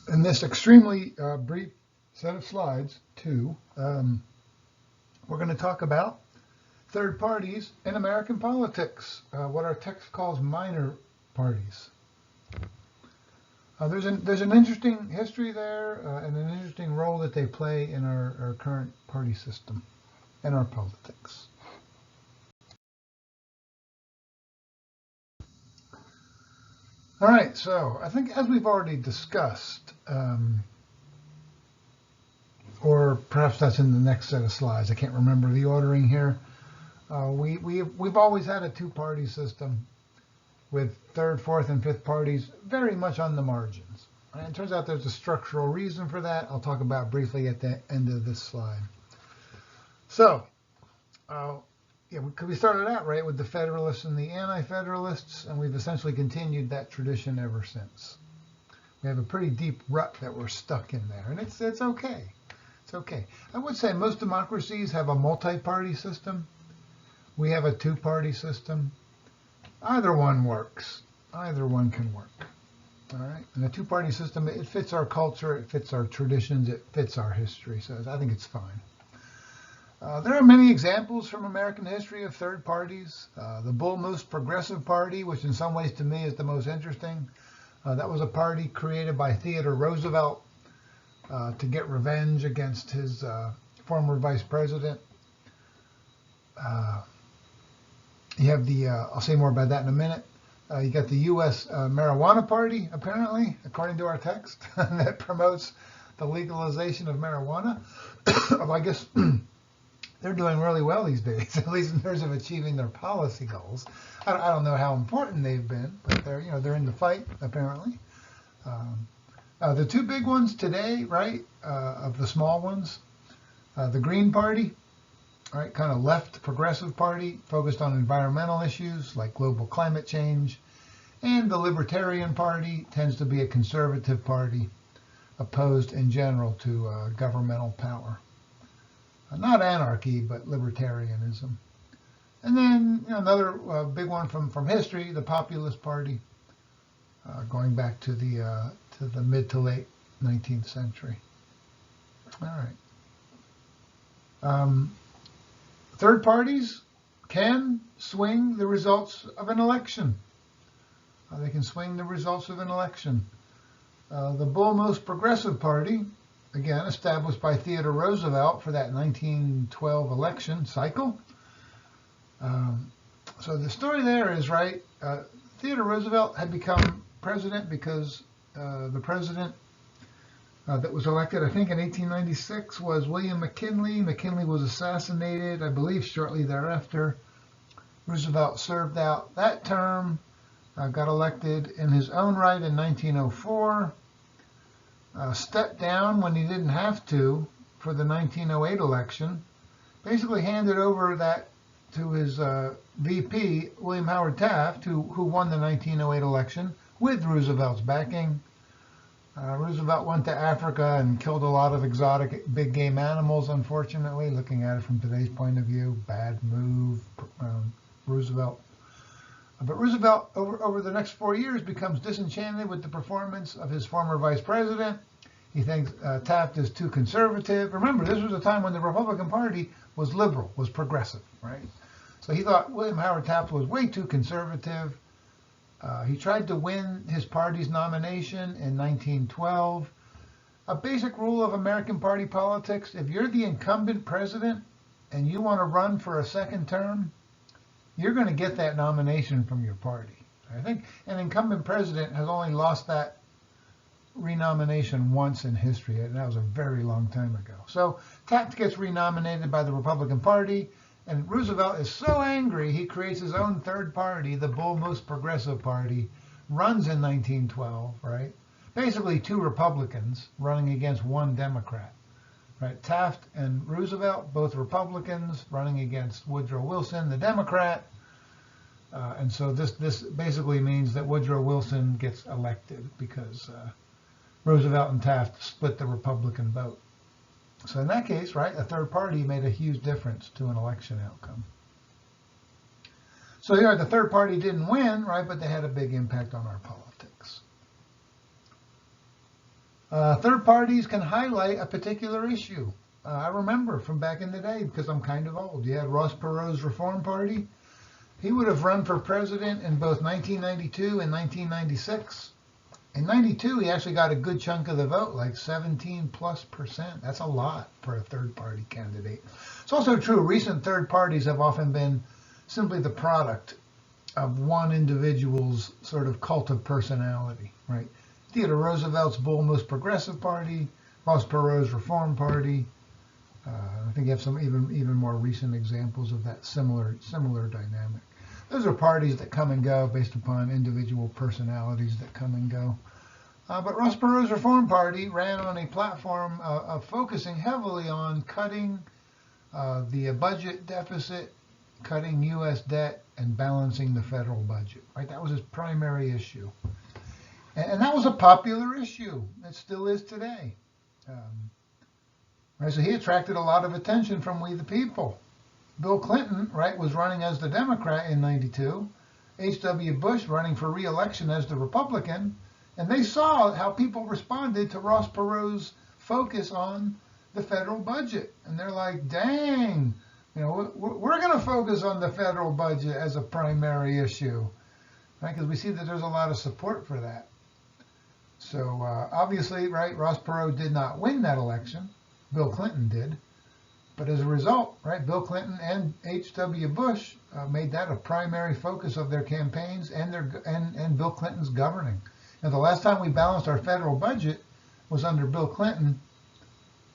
In this extremely brief set of slides, we're going to talk about third parties in American politics, what our text calls minor parties. There's an interesting history there and an interesting role that they play in our current party system and our politics. All right, so I think as we've already discussed, or perhaps that's in the next set of slides, I can't remember the ordering here, we've always had a two-party system with third, fourth, and fifth parties very much on the margins. And it turns out there's a structural reason for that. I'll talk about briefly at the end of this slide. So, we started out right with the Federalists and the Anti-Federalists, and we've essentially continued that tradition ever since. We have a pretty deep rut that we're stuck in there, and it's okay. It's okay. I would say most democracies have a multi-party system. We have a two-party system. Either one works. Either one can work. All right. And the two-party system, it fits our culture, it fits our traditions, it fits our history. So I think it's fine. There are many examples from American history of third parties. The Bull Moose Progressive Party, which in some ways to me is the most interesting. That was a party created by Theodore Roosevelt to get revenge against his former vice president. You have I'll say more about that in a minute. You got the U.S. Marijuana Party, apparently, according to our text, that promotes the legalization of marijuana. Well, I guess they're doing really well these days, at least in terms of achieving their policy goals. I don't know how important they've been, but they're in the fight, apparently. The two big ones today, right, of the small ones, the Green Party, right, kind of left progressive party focused on environmental issues like global climate change, and the Libertarian Party tends to be a conservative party opposed in general to governmental power. Not anarchy, but libertarianism. And then another big one from history, the Populist Party, going back to the mid to late 19th century. All right. Third parties can swing the results of an election. They can swing the results of an election. The Bull Moose Progressive Party, again, established by Theodore Roosevelt for that 1912 election cycle. So the story there is, right, Theodore Roosevelt had become president because the president that was elected, I think, in 1896 was William McKinley. McKinley was assassinated, I believe, shortly thereafter. Roosevelt served out that term, got elected in his own right in 1904, stepped down when he didn't have to for the 1908 election, basically handed over that to his VP, William Howard Taft, who won the 1908 election with Roosevelt's backing. Roosevelt went to Africa and killed a lot of exotic big game animals, unfortunately, looking at it from today's point of view. Bad move, Roosevelt. But Roosevelt, over the next 4 years, becomes disenchanted with the performance of his former vice president. He thinks Taft is too conservative. Remember, this was a time when the Republican Party was liberal, was progressive, right? So he thought William Howard Taft was way too conservative. He tried to win his party's nomination in 1912. A basic rule of American party politics, if you're the incumbent president and you want to run for a second term, you're going to get that nomination from your party. I think an incumbent president has only lost that renomination once in history, and that was a very long time ago. So Taft gets renominated by the Republican Party, and Roosevelt is so angry he creates his own third party, the Bull Moose Progressive Party, runs in 1912, right? Basically two Republicans running against one Democrat, right? Taft and Roosevelt, both Republicans, running against Woodrow Wilson, the Democrat. And so this basically means that Woodrow Wilson gets elected because Roosevelt and Taft split the Republican vote. So in that case, right, a third party made a huge difference to an election outcome. So the third party didn't win, right, but they had a big impact on our politics. Third parties can highlight a particular issue. I remember from back in the day, because I'm kind of old. You had Ross Perot's Reform Party. He would have run for president in both 1992 and 1996. In 92, he actually got a good chunk of the vote, like 17+%. That's a lot for a third party candidate. It's also true, recent third parties have often been simply the product of one individual's sort of cult of personality, right? Theodore Roosevelt's Bull Most Progressive Party, Ross Perot's Reform Party. I think you have some even more recent examples of that similar dynamic. Those are parties that come and go based upon individual personalities that come and go. But Ross Perot's Reform Party ran on a platform of focusing heavily on cutting the budget deficit, cutting U.S. debt, and balancing the federal budget. Right, that was his primary issue, and that was a popular issue. It still is today. Right, so he attracted a lot of attention from we the people. Bill Clinton, right, was running as the Democrat in '92. H.W. Bush running for re-election as the Republican. And they saw how people responded to Ross Perot's focus on the federal budget. And they're like, dang, we're going to focus on the federal budget as a primary issue, right? Because we see that there's a lot of support for that. So obviously, right, Ross Perot did not win that election. Bill Clinton did. But as a result, right, Bill Clinton and H.W. Bush made that a primary focus of their campaigns and Bill Clinton's governing. Now, the last time we balanced our federal budget was under Bill Clinton,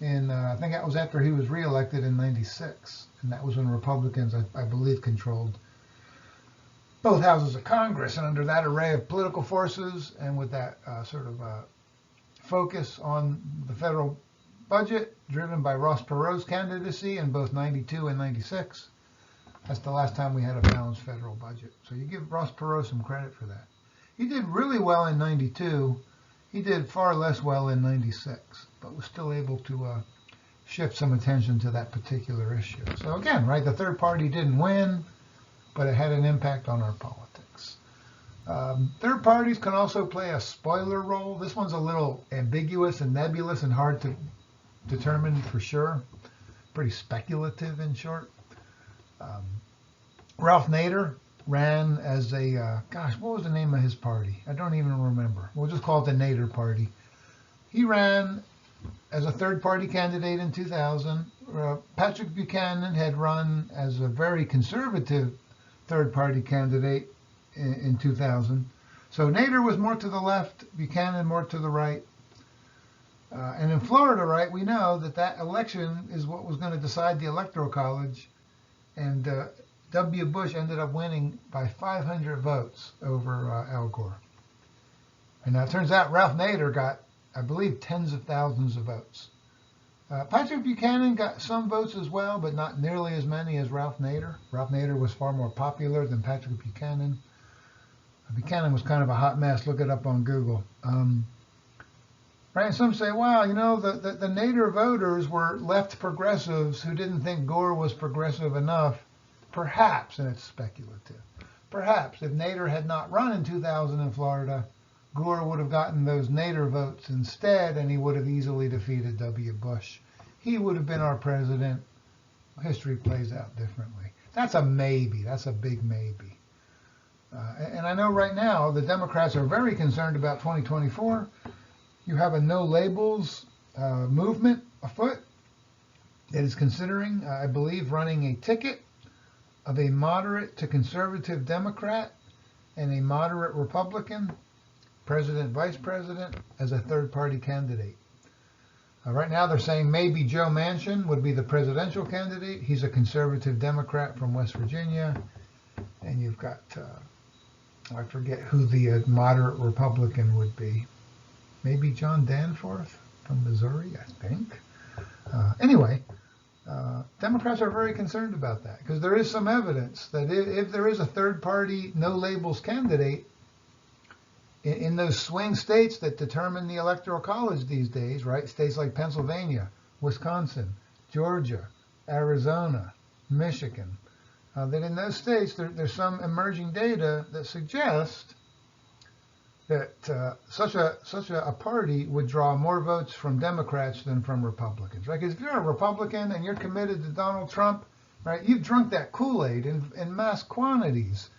and I think that was after he was reelected in '96, and that was when Republicans, I believe, controlled both houses of Congress. And under that array of political forces, and with that focus on the federal budget, driven by Ross Perot's candidacy in both '92 and '96, that's the last time we had a balanced federal budget. So you give Ross Perot some credit for that. He did really well in '92. He did far less well in '96, but was still able to shift some attention to that particular issue. So again, right, the third party didn't win, but it had an impact on our politics. Third parties can also play a spoiler role. This one's a little ambiguous and nebulous and hard to determine for sure. Pretty speculative, in short. Ralph Nader ran as a, what was the name of his party? I don't even remember. We'll just call it the Nader Party. He ran as a third-party candidate in 2000. Patrick Buchanan had run as a very conservative third-party candidate in 2000. So Nader was more to the left, Buchanan more to the right. And in Florida, right, we know that election is what was going to decide the Electoral College. And W. Bush ended up winning by 500 votes over Al Gore. And now it turns out Ralph Nader got, I believe, tens of thousands of votes. Patrick Buchanan got some votes as well, but not nearly as many as Ralph Nader. Ralph Nader was far more popular than Patrick Buchanan. Buchanan was kind of a hot mess. Look it up on Google. Right, and some say, wow, the Nader voters were left progressives who didn't think Gore was progressive enough. Perhaps, and it's speculative, perhaps if Nader had not run in 2000 in Florida, Gore would have gotten those Nader votes instead, and he would have easily defeated W. Bush. He would have been our president. History plays out differently. That's a maybe. That's a big maybe. And I know right now the Democrats are very concerned about 2024. You have a no labels movement afoot that is considering, I believe, running a ticket of a moderate to conservative Democrat and a moderate Republican, president, vice president, as a third-party candidate. Right now they're saying maybe Joe Manchin would be the presidential candidate. He's a conservative Democrat from West Virginia. And you've got, I forget who the moderate Republican would be. Maybe John Danforth from Missouri, I think. Anyway, Democrats are very concerned about that because there is some evidence that if there is a third-party, no-labels candidate in those swing states that determine the Electoral College these days, right? States like Pennsylvania, Wisconsin, Georgia, Arizona, Michigan, that in those states there's some emerging data that suggests that such a party would draw more votes from Democrats than from Republicans, right? Because if you're a Republican and you're committed to Donald Trump, right, you've drunk that Kool-Aid in mass quantities.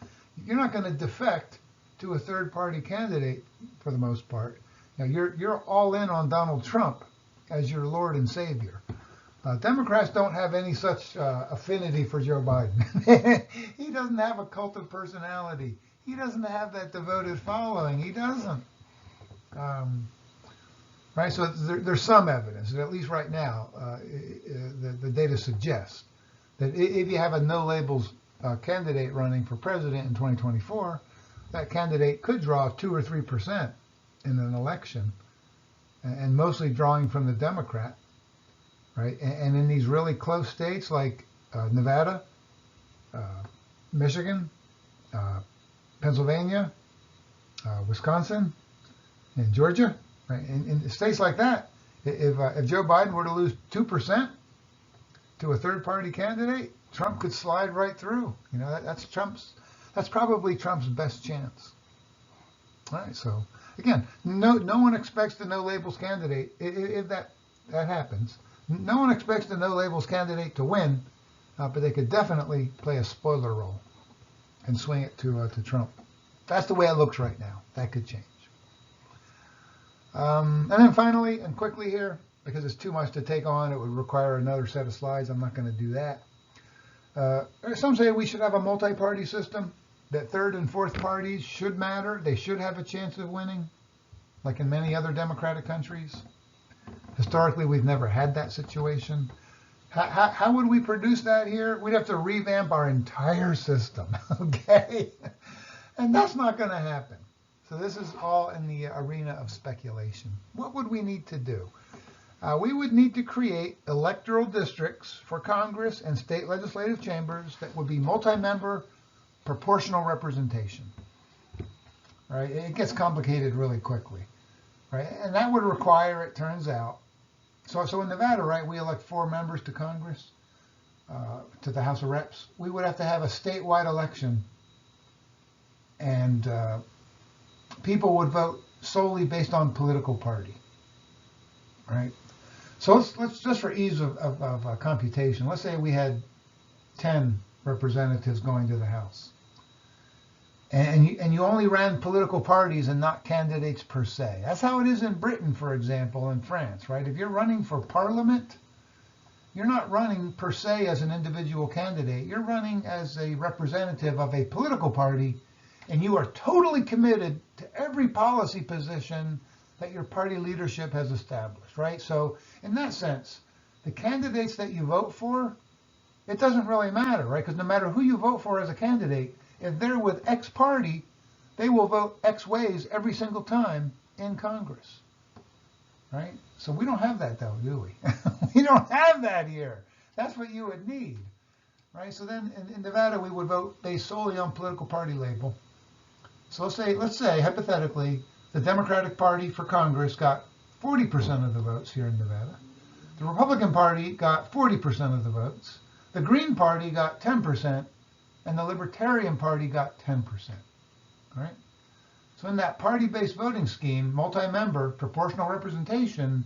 You're not going to defect to a third-party candidate for the most part. Now, you're all in on Donald Trump as your Lord and Savior. Democrats don't have any such affinity for Joe Biden. He doesn't have a cult of personality. He doesn't have that devoted following. He doesn't. Right? So there's some evidence, that at least right now, the data suggests that if you have a no-labels candidate running for president in 2024, that candidate could draw 2 or 3% in an election, and mostly drawing from the Democrat. Right? And in these really close states like Nevada, Michigan, Pennsylvania, Wisconsin, and Georgia, right? In states like that, if Joe Biden were to lose 2% to a third-party candidate, Trump could slide right through. You know, that's probably Trump's best chance. All right. So again, no one expects the no-labels candidate, if that happens. No one expects the no-labels candidate to win, but they could definitely play a spoiler role and swing it to Trump. That's the way it looks right now. That could change. And then finally and quickly here, because it's too much to take on, it would require another set of slides. I'm not going to do that. Some say we should have a multi-party system, that third and fourth parties should matter. They should have a chance of winning, like in many other democratic countries. Historically, we've never had that situation. How would we produce that here? We'd have to revamp our entire system, okay? And that's not going to happen. So this is all in the arena of speculation. What would we need to do? We would need to create electoral districts for Congress and state legislative chambers that would be multi-member proportional representation. Right? It gets complicated really quickly. Right? And that would require, it turns out, so in Nevada, right, we elect 4 members to Congress, to the House of Reps. We would have to have a statewide election, and people would vote solely based on political party, right? So let's just for ease of computation, let's say we had 10 representatives going to the House. And you only ran political parties and not candidates per se. That's how it is in Britain, for example, and France, right? If you're running for parliament, you're not running per se as an individual candidate. You're running as a representative of a political party, and you are totally committed to every policy position that your party leadership has established, right? So in that sense, the candidates that you vote for, it doesn't really matter, right? Because no matter who you vote for as a candidate, if they're with X party, they will vote X ways every single time in Congress, right? So we don't have that, though, do we? We don't have that here. That's what you would need, right? So then in Nevada, we would vote based solely on political party label. So let's say hypothetically, the Democratic Party for Congress got 40% of the votes here in Nevada. The Republican Party got 40% of the votes. The Green Party got 10%. And the Libertarian Party got 10%, right? So in that party-based voting scheme, multi-member proportional representation,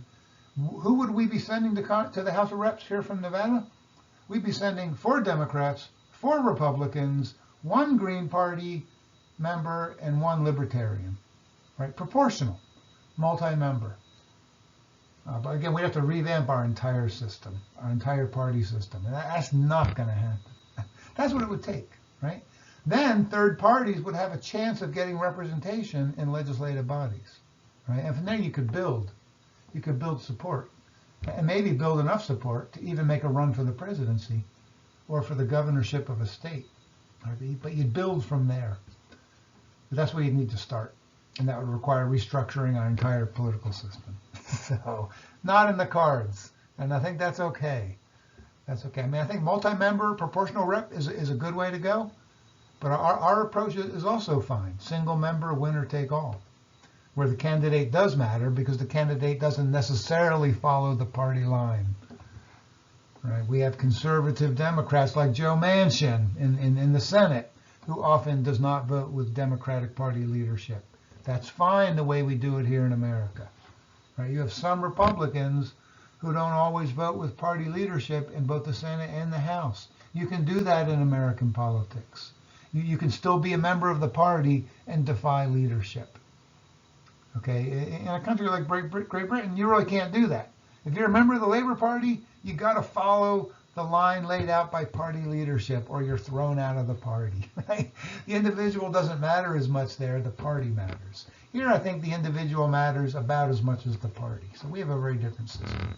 who would we be sending to the House of Reps here from Nevada? We'd be sending 4 Democrats, 4 Republicans, 1 Green Party member, and 1 Libertarian, right? Proportional, multi-member. But again, we'd have to revamp our entire system, our entire party system, and that's not going to happen. That's what it would take, right? Then third parties would have a chance of getting representation in legislative bodies, right? And from there you could build support, and maybe build enough support to even make a run for the presidency or for the governorship of a state, right? But you'd build from there. But that's where you'd need to start, and that would require restructuring our entire political system. So not in the cards, and I think that's okay. That's okay. I mean, I think multi-member proportional rep is a good way to go, but our approach is also fine. Single member, winner take all, where the candidate does matter because the candidate doesn't necessarily follow the party line. Right? We have conservative Democrats like Joe Manchin in the Senate, who often does not vote with Democratic Party leadership. That's fine the way we do it here in America. Right? You have some Republicans who don't always vote with party leadership in both the Senate and the House. You can do that in American politics. You can still be a member of the party and defy leadership. Okay, in a country like Great Britain, you really can't do that. If you're a member of the Labour Party, you got to follow the line laid out by party leadership, or you're thrown out of the party. Right? The individual doesn't matter as much there; the party matters. Here, I think the individual matters about as much as the party. So we have a very different system.